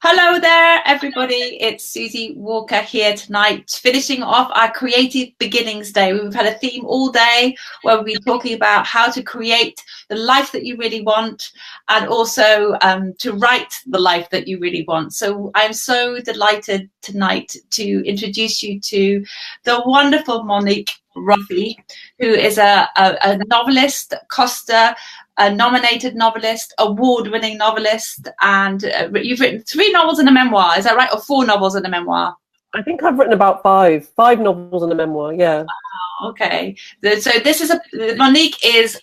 Hello there, everybody. It's Suzy Walker here tonight, finishing off our Creative Beginnings Day. We've had a theme all day where we've been talking about how to create the life that you really want and also to write the life that you really want. So I'm so delighted tonight to introduce you to the wonderful Monique Roffey, who is a novelist, Costa, a nominated novelist, award-winning novelist, and you've written 3 novels and a memoir. Is that right? Or 4 novels and a memoir? I think I've written about 5 novels and a memoir. Yeah. Okay. So this is Monique is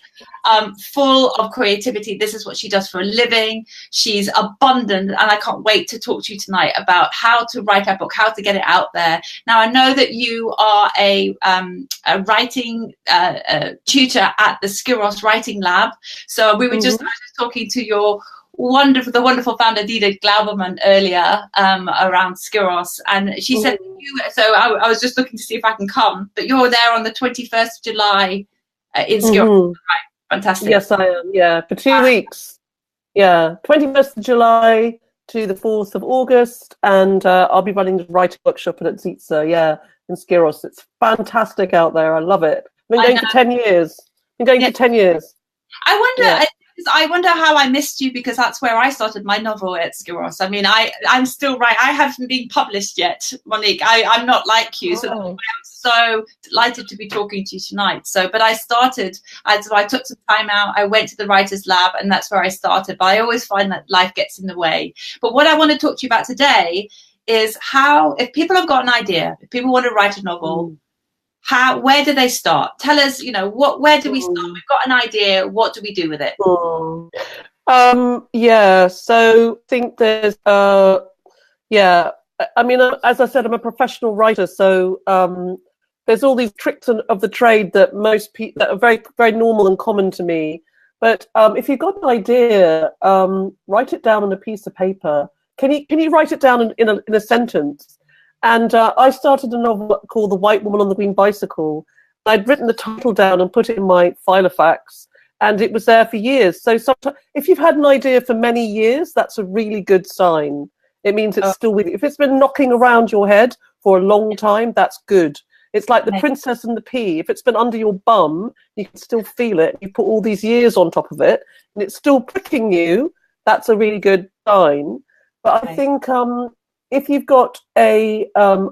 full of creativity. This is what she does for a living. She's abundant, and I can't wait to talk to you tonight about how to write a book, how to get it out there. Now, I know that you are a writing tutor at the Skyros Writing Lab. So we were just talking to your the wonderful founder Dida Glauberman earlier around Skyros, and she said so I was just looking to see if I can come, but you're there on the 21st of July in Skyros, right? Fantastic. Yes, I am. Yeah, for 2 weeks. Yeah, 21st of July to the 4th of August, and I'll be running the writing workshop at Zitza, in Skyros. It's fantastic out there. I love it. I've been going for 10 years. For 10 years. I wonder. I wonder how I missed you, because that's where I started my novel at Skyros. I mean, I'm still right. I haven't been published yet, Monique. I'm not like you, so I'm so delighted to be talking to you tonight. So, but I started. So I took some time out. I went to the Writers Lab, and that's where I started. But I always find that life gets in the way. But what I want to talk to you about today is how, if people have got an idea, if people want to write a novel. Where do they start? Tell us, where do we start? We've got an idea. What do we do with it? So I think there's, I mean, as I said, I'm a professional writer. So there's all these tricks of the trade that most people, that are very, very normal and common to me. But if you've got an idea, write it down on a piece of paper. Can you write it down in a sentence? And I started a novel called The White Woman on the Green Bicycle. I'd written the title down and put it in my Filofax, and it was there for years. So sometimes, if you've had an idea for many years, that's a really good sign. It means it's still with you. If it's been knocking around your head for a long time, that's good. It's like the princess and the pea. If it's been under your bum, you can still feel it. You put all these years on top of it, and it's still pricking you. That's a really good sign. But I think if you've got a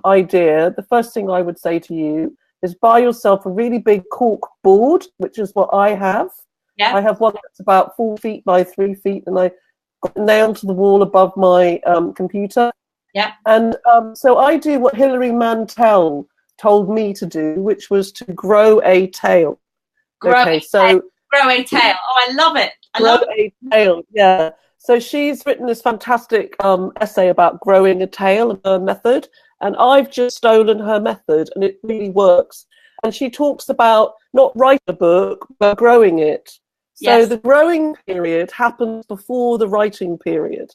idea, the first thing I would say to you is buy yourself a really big cork board, which is what I have. Yeah. I have one that's about 4 feet by 3 feet, and I got it nailed to the wall above my computer. Yeah. And so I do what Hilary Mantel told me to do, which was to grow a tail. Grow a tail. Oh, I love it. Grow a tail, yeah. So she's written this fantastic essay about growing a tail and her method, and I've just stolen her method, and it really works. And she talks about not writing a book, but growing it. So the growing period happens before the writing period.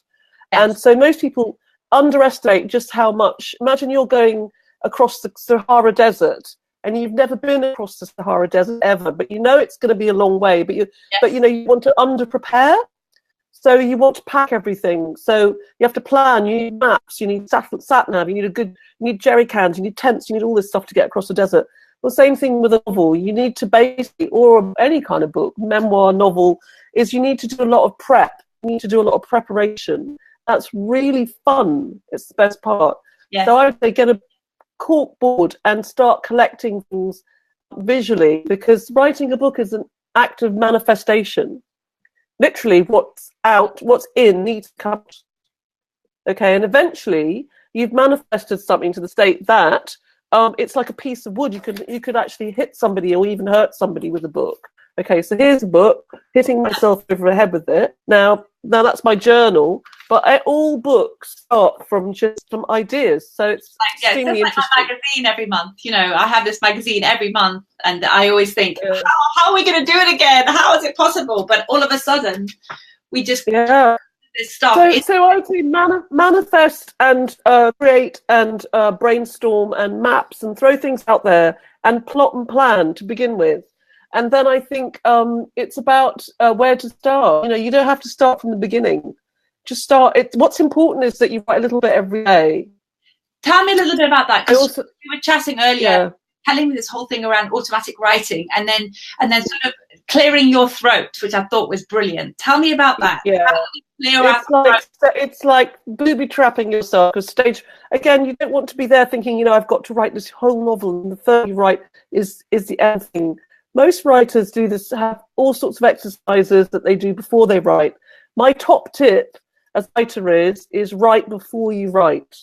Yes. And so most people underestimate just how much. Imagine you're going across the Sahara Desert, and you've never been across the Sahara Desert ever, but you know it's going to be a long way, but you want to under-prepare. So you want to pack everything. So you have to plan. You need maps. You need sat nav. You need jerry cans. You need tents. You need all this stuff to get across the desert. Well, same thing with a novel. You need to basically, or any kind of book, memoir, novel, is you need to do a lot of prep. You need to do a lot of preparation. That's really fun. It's the best part. Yes. So I would say get a cork board and start collecting things visually, because writing a book is an act of manifestation. Literally, what's out, what's in needs to come. Okay, and eventually you've manifested something to the state that it's like a piece of wood. You could actually hit somebody or even hurt somebody with a book. Okay, so here's a book, hitting myself over the head with it. Now that's my journal. But all books start from just some ideas, so it's extremely interesting. My magazine every month. I have this magazine every month, and I always think, how are we going to do it again? How is it possible? But all of a sudden, we just this stuff. So I would say manifest and create and brainstorm and maps and throw things out there and plot and plan to begin with. And then I think it's about where to start. You don't have to start from the beginning. just start it. What's important is that you write a little bit every day. Tell me a little bit about that, because also, we were chatting earlier, telling me this whole thing around automatic writing, and then sort of clearing your throat, which I thought was brilliant. Tell me about that. Yeah, it's like booby trapping yourself. Because again, you don't want to be there thinking, you know, I've got to write this whole novel, and the third you write is the end thing. Most writers do this, have all sorts of exercises that they do before they write. My top tip as a writer is write before you write.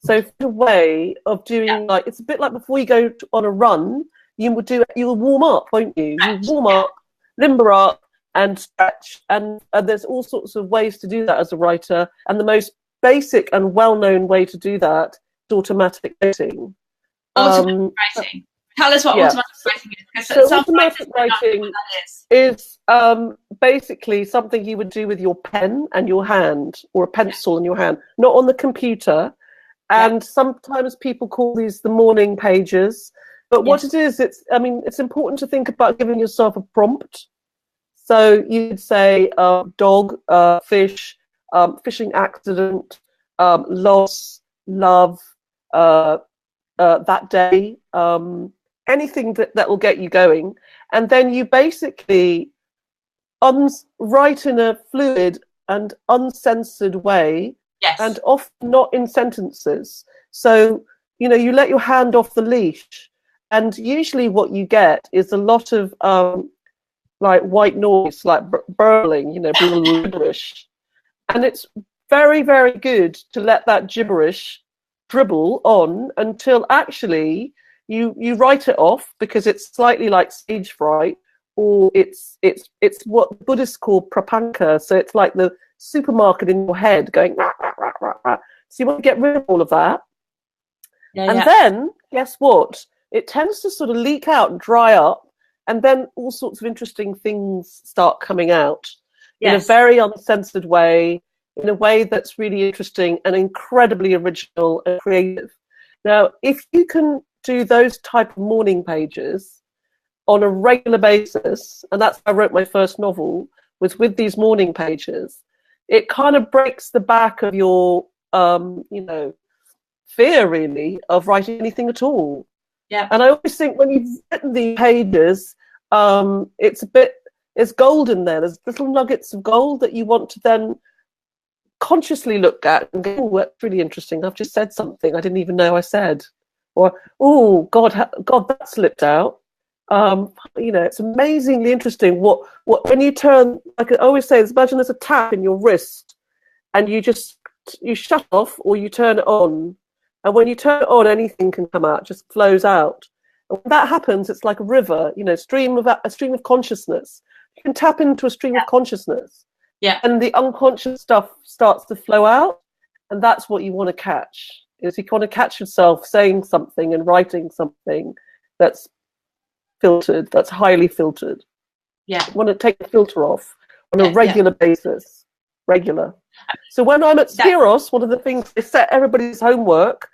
So it's a way of doing, like, it's a bit like before you go on a run, you'll warm up, won't you? You warm up, limber up, and stretch. And there's all sorts of ways to do that as a writer. And the most basic and well-known way to do that is automatic writing. Automatic writing. Tell us what automatic writing is. So automatic writing is basically something you would do with your pen and your hand, or a pencil in your hand, not on the computer. And sometimes people call these the morning pages. But what it is, it's important to think about giving yourself a prompt. So you'd say dog, fish, fishing accident, loss, love, that day, anything that will get you going. And then you basically write in a fluid and uncensored way, and often not in sentences. So, you know, you let your hand off the leash, and usually what you get is a lot of like white noise, like burling, you know, being gibberish. And it's very, very good to let that gibberish dribble on until actually you write it off, because it's slightly like stage fright, or it's what Buddhists call prapanka. So it's like the supermarket in your head going rah, rah, rah, rah, rah. So you want to get rid of all of that. Then guess what? It tends to sort of leak out and dry up, and then all sorts of interesting things start coming out in a very uncensored way, in a way that's really interesting and incredibly original and creative. Now, if you can do those type of morning pages on a regular basis, and that's how I wrote my first novel, was with these morning pages, it kind of breaks the back of your, fear, really, of writing anything at all. Yeah. And I always think when you've written these pages, there's gold in there. There's little nuggets of gold that you want to then consciously look at and go, oh, that's really interesting. I've just said something I didn't even know I said. Or, oh, God, that slipped out. It's amazingly interesting what when you turn, like I always say, imagine there's a tap in your wrist, and you shut off or you turn it on, and when you turn it on, anything can come out, just flows out. And when that happens, it's like a river, a stream of consciousness. You can tap into a stream of consciousness, and the unconscious stuff starts to flow out, and that's what you want to catch. Is you want to catch yourself saying something and writing something that's filtered, that's highly filtered. You want to take the filter off on a regular basis. So when I'm at Skyros, one of the things I set everybody's homework,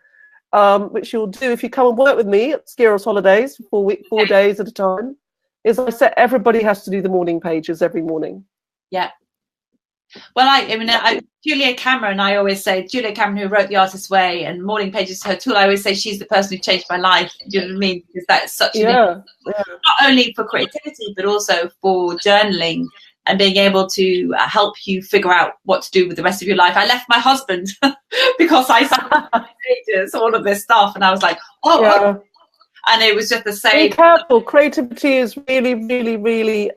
which you'll do if you come and work with me at Skyros Holidays for 4 days at a time, is I set everybody has to do the morning pages every morning. Yeah. Well, Julia Cameron, I always say, Julia Cameron, who wrote The Artist's Way and Morning Pages is her tool, I always say she's the person who changed my life. Do you know what I mean? Because that's such not only for creativity, but also for journaling and being able to help you figure out what to do with the rest of your life. I left my husband because I saw pages, all of this stuff, and I was like, and it was just the same. Be careful. Creativity is really, really, really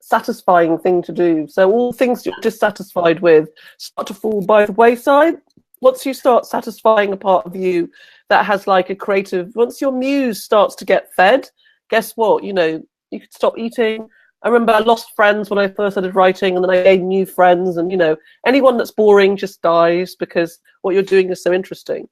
satisfying thing to do. So all things you're dissatisfied with start to fall by the wayside. Once you start satisfying a part of you that has like a creative, once your muse starts to get fed, guess what? You could stop eating. I remember I lost friends when I first started writing, and then I gained new friends, and anyone that's boring just dies because what you're doing is so interesting,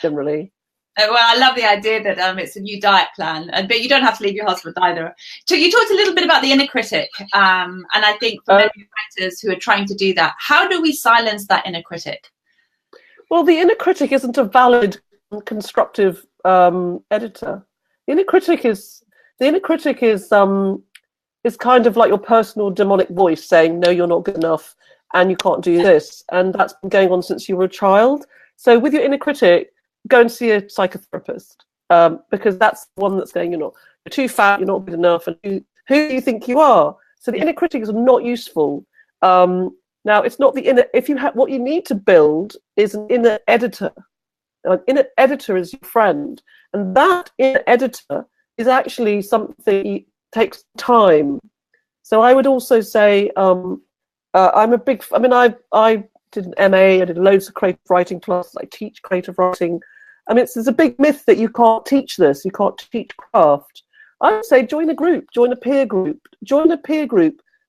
generally. Well, I love the idea that it's a new diet plan, but you don't have to leave your husband either. So you talked a little bit about the inner critic, and I think for many writers who are trying to do that, how do we silence that inner critic? Well, the inner critic isn't a valid, constructive editor. The inner critic is kind of like your personal demonic voice saying, no, you're not good enough, and you can't do this. And that's been going on since you were a child. So with your inner critic, go and see a psychotherapist, because that's the one that's going, you're too fat, you're not good enough, and who do you think you are? So the inner critic is not useful. Now, it's not the inner. If you have, what you need to build is an inner editor. An inner editor is your friend, and that inner editor is actually something that takes time. So I would also say, I'm a big. I mean, I did an MA. I did loads of creative writing classes. I teach creative writing. I mean, there's a big myth that you can't teach this. You can't teach craft. I would say join a group, join a peer group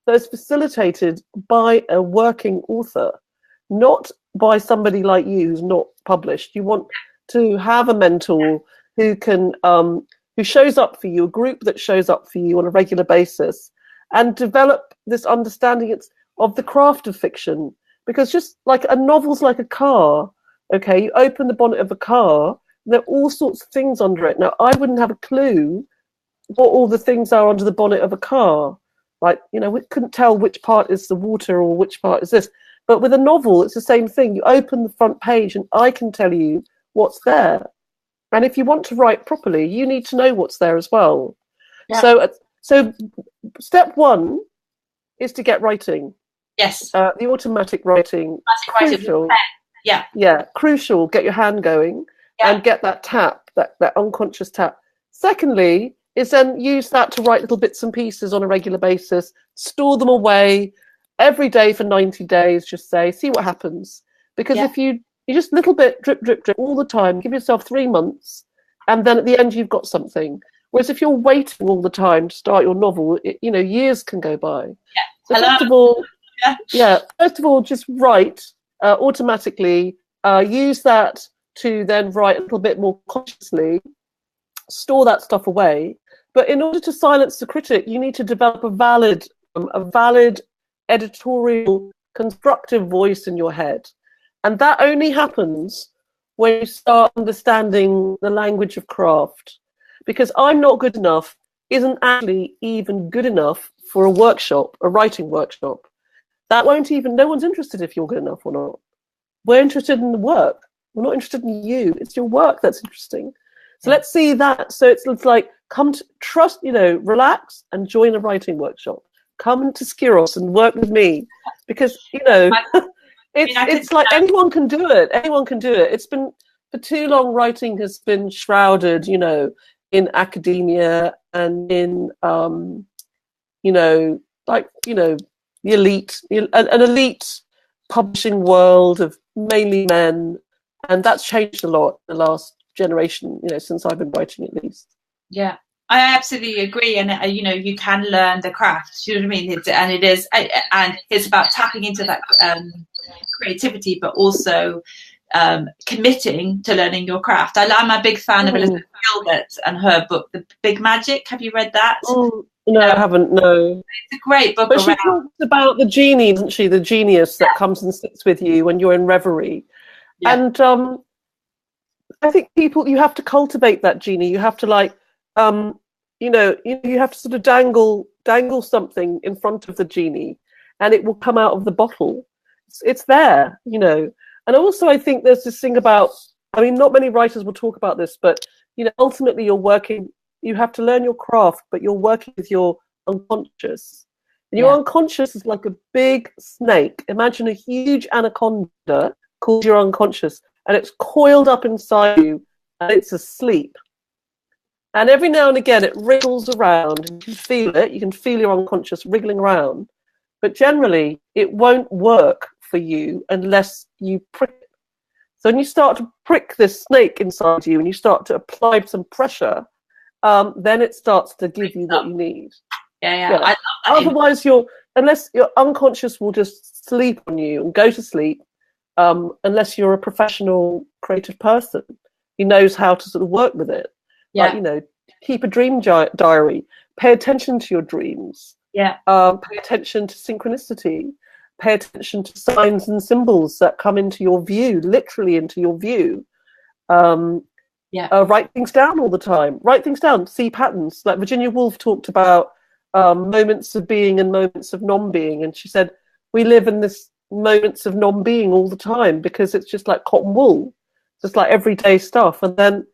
that is facilitated by a working author, not by somebody like you who's not published. You want to have a mentor who can, who shows up for you, a group that shows up for you on a regular basis, and develop this understanding of the craft of fiction. Because just like a novel's like a car, okay, you open the bonnet of a car, there are all sorts of things under it. Now, I wouldn't have a clue what all the things are under the bonnet of a car. Like, we couldn't tell which part is the water or which part is this. But with a novel, it's the same thing. You open the front page and I can tell you what's there. And if you want to write properly, you need to know what's there as well. Yeah. So step one is to get writing. Yes. The automatic writing. Crucial. Yeah. Yeah, crucial. Get your hand going and get that tap, that unconscious tap. Secondly, is then use that to write little bits and pieces on a regular basis, store them away every day for 90 days, just see what happens. Because if you just little bit, drip, drip, drip all the time, give yourself 3 months, and then at the end you've got something. Whereas if you're waiting all the time to start your novel, years can go by. Yeah. So first of all, just write automatically, use that to then write a little bit more consciously, store that stuff away. But in order to silence the critic, you need to develop a valid editorial, constructive voice in your head. And that only happens when you start understanding the language of craft. Because I'm not good enough isn't actually even good enough for a workshop, a writing workshop. That won't even, no one's interested if you're good enough or not. We're interested in the work. We're not interested in you. It's your work that's interesting. So let's see that. So it's like, come to trust, relax and join a writing workshop. Come to Skyros and work with me, because it's like anyone can do it. Anyone can do it. It's been for too long. Writing has been shrouded, in academia and in the elite, an elite publishing world of mainly men, and that's changed a lot in the last generation, since I've been writing at least. Yeah, I absolutely agree. And you can learn the craft. You know what I mean? It's about tapping into that creativity, but also committing to learning your craft. I'm a big fan of Elizabeth Gilbert and her book, The Big Magic. Have you read that? Oh, no, I haven't. No, it's a great book. But she talks about the genie, doesn't she? The genius that comes and sits with you when you're in reverie. Yeah. And I think you have to cultivate that genie. You have to you have to sort of dangle something in front of the genie, and it will come out of the bottle. It's there, And also, I think there's this thing about, not many writers will talk about this, but ultimately you have to learn your craft, but you're working with your unconscious. And your unconscious is like a big snake. Imagine a huge anaconda called your unconscious, and it's coiled up inside you, and it's asleep. And every now and again, it wriggles around. You can feel it. You can feel your unconscious wriggling around. But generally, it won't work for you unless you prick it. So when you start to prick this snake inside you and you start to apply some pressure, then it starts to give you what you need. Yeah. I love that. Otherwise, unless your unconscious will just sleep on you and go to sleep, unless you're a professional creative person who knows how to sort of work with it. Yeah. Like, keep a dream diary. Pay attention to your dreams. Yeah. Pay attention to synchronicity. Pay attention to signs and symbols that come into your view, literally into your view. Write things down all the time. Write things down. See patterns. Like Virginia Woolf talked about moments of being and moments of non-being, and she said we live in this moments of non-being all the time, because it's just like cotton wool, just like everyday stuff. And then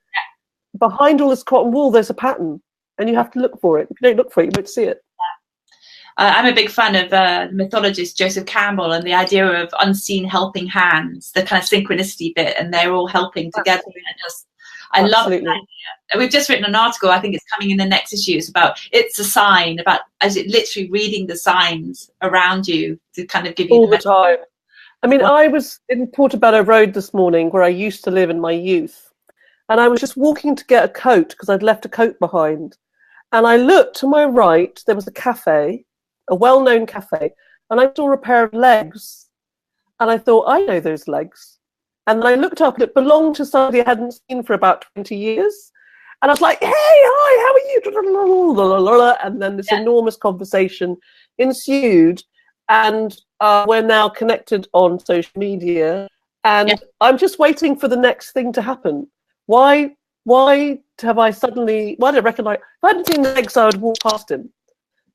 behind all this cotton wool, there's a pattern, and you have to look for it. If you don't look for it, you won't see it. I'm a big fan of the mythologist Joseph Campbell and the idea of unseen helping hands, the kind of synchronicity bit, and they're all helping together. I love that idea. We've just written an article, I think it's coming in the next issue, it's about it's a sign, about as it literally reading the signs around you to kind of give you all the time. I mean, I was in Portobello Road this morning, where I used to live in my youth, and I was just walking to get a coat because I'd left a coat behind, and I looked to my right, there was a cafe, a well-known cafe, and I saw a pair of legs, and I thought, I know those legs. And then I looked up, and it belonged to somebody I hadn't seen for about 20 years. And I was like, hey, hi, how are you? And then this enormous conversation ensued, and we're now connected on social media, and I'm just waiting for the next thing to happen. Why have I suddenly, why did I recognize, if I hadn't seen the legs, I would walk past him.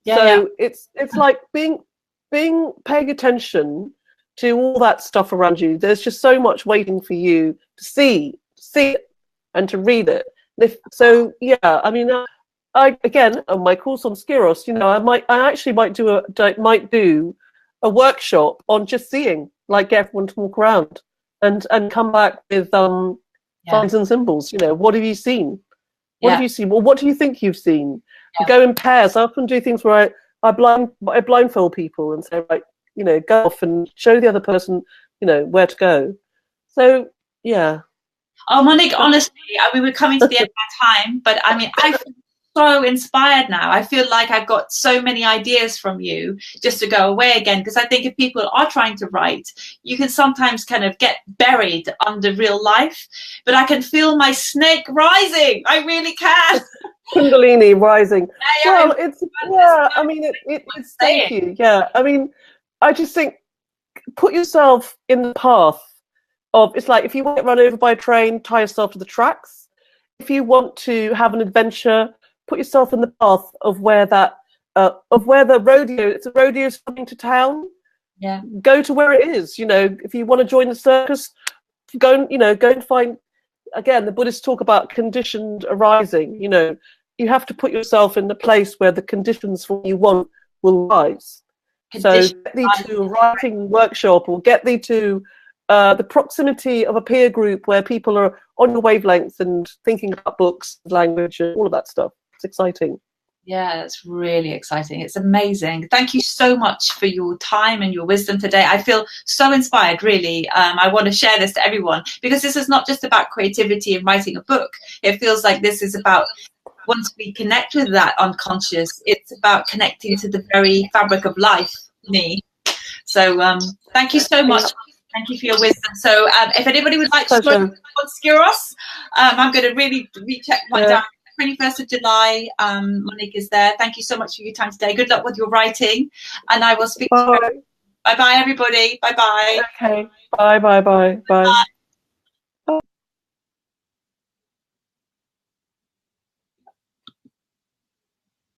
It's like paying attention to all that stuff around you. There's just so much waiting for you to see it and to read it. I mean, I again on my course on Skyros, I actually might do a workshop on just seeing, like get everyone to walk around and come back with signs and symbols. What have you seen? What have you seen? Well, what do you think you've seen? We go in pairs. I often do things where I blindfold people and say, right, go off and show the other person, where to go. So, yeah. Oh, Monique, honestly, we were coming to the end of our time, but I mean, I feel so inspired now. I feel like I've got so many ideas from you just to go away again, because I think if people are trying to write, you can sometimes kind of get buried under real life, but I can feel my snake rising. I really can. Kundalini rising. It's thank you. Yeah, I mean, I just think put yourself in the path of, it's like if you want to get run over by a train, tie yourself to the tracks. If you want to have an adventure, put yourself in the path of where the rodeo, if the rodeo is coming to town, go to where it is. If you want to join the circus, go and find. Again, the Buddhists talk about conditioned arising. You have to put yourself in the place where the conditions for what you want will rise. So get thee to a writing workshop, or get thee to the proximity of a peer group where people are on your wavelength and thinking about books, language, and all of that stuff. It's exciting. Yeah, it's really exciting. It's amazing. Thank you so much for your time and your wisdom today. I feel so inspired, really. I want to share this to everyone, because this is not just about creativity and writing a book. It feels like this is about, once we connect with that unconscious, it's about connecting to the very fabric of life, me. So thank you so much. Thank you for your wisdom. So if anybody would like to join on Skyros, I'm going to really recheck my diary. 21st of July, Monique is there. Thank you so much for your time today. Good luck with your writing, and I will speak to you. Bye-bye, everybody. Bye-bye. Okay. Bye.